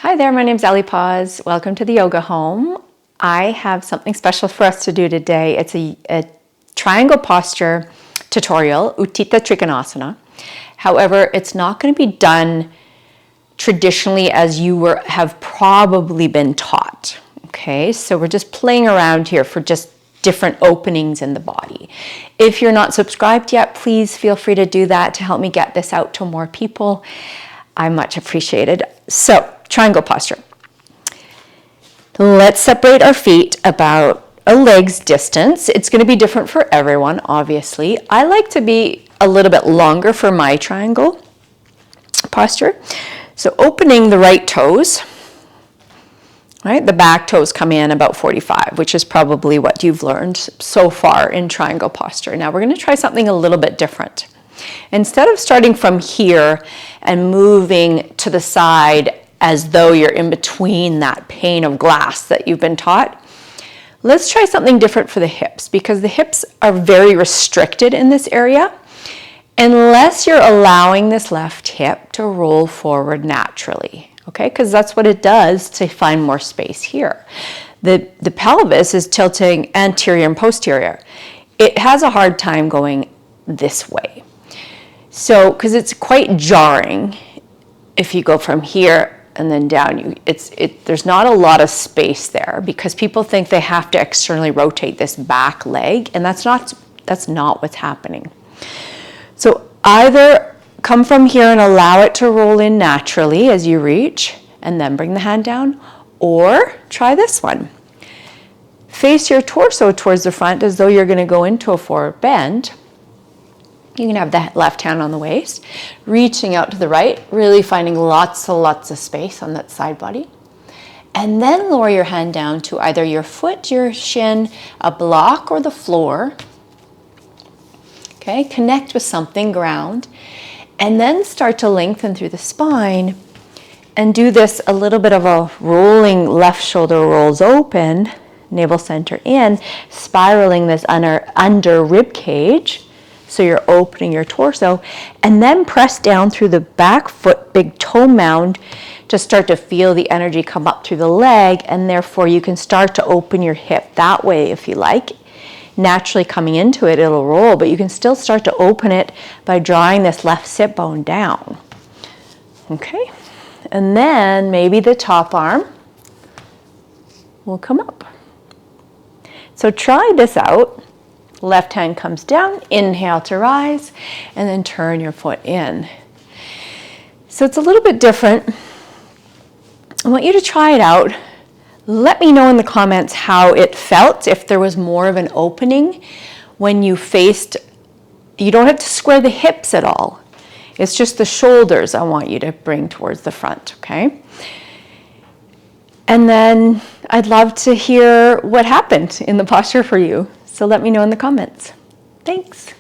Hi there, my name's Ellie Paz. Welcome to the Yoga Home. I have something special for us to do today. It's a triangle posture tutorial, utthita trikonasana. However, it's not going to be done traditionally as you have probably been taught. Okay, so we're just playing around here for just different openings in the body. If you're not subscribed yet, please feel free to do that to help me get this out to more people. I much appreciate it. So, triangle posture. Let's separate our feet about a leg's distance. It's going to be different for everyone, obviously. I like to be a little bit longer for my triangle posture. So opening the right toes, right? The back toes come in about 45, which is probably what you've learned so far in triangle posture. Now we're going to try something a little bit different. Instead of starting from here and moving to the side as though you're in between that pane of glass that you've been taught, let's try something different for the hips, because the hips are very restricted in this area unless you're allowing this left hip to roll forward naturally, okay? Because that's what it does to find more space here. The pelvis is tilting anterior and posterior. It has a hard time going this way. So, because it's quite jarring if you go from here and then down, there's not a lot of space there because people think they have to externally rotate this back leg, and that's not what's happening. So either come from here and allow it to roll in naturally as you reach and then bring the hand down, or try this one. Face your torso towards the front as though you're going to go into a forward bend. You can have the left hand on the waist, reaching out to the right, really finding lots of space on that side body. And then lower your hand down to either your foot, your shin, a block, or the floor. Okay, connect with something, ground. And then start to lengthen through the spine and do this a little bit of a rolling left shoulder rolls open, navel center in, spiraling this under rib cage. So you're opening your torso, and then press down through the back foot, big toe mound, to start to feel the energy come up through the leg, and therefore you can start to open your hip that way if you like. Naturally coming into it, it'll roll, but you can still start to open it by drawing this left sit bone down. Okay, and then maybe the top arm will come up. So try this out. Left hand comes down, inhale to rise, and then turn your foot in. So it's a little bit different. I want you to try it out. Let me know in the comments how it felt, if there was more of an opening when you faced. You don't have to square the hips at all. It's just the shoulders I want you to bring towards the front, okay? And then I'd love to hear what happened in the posture for you. So let me know in the comments. Thanks.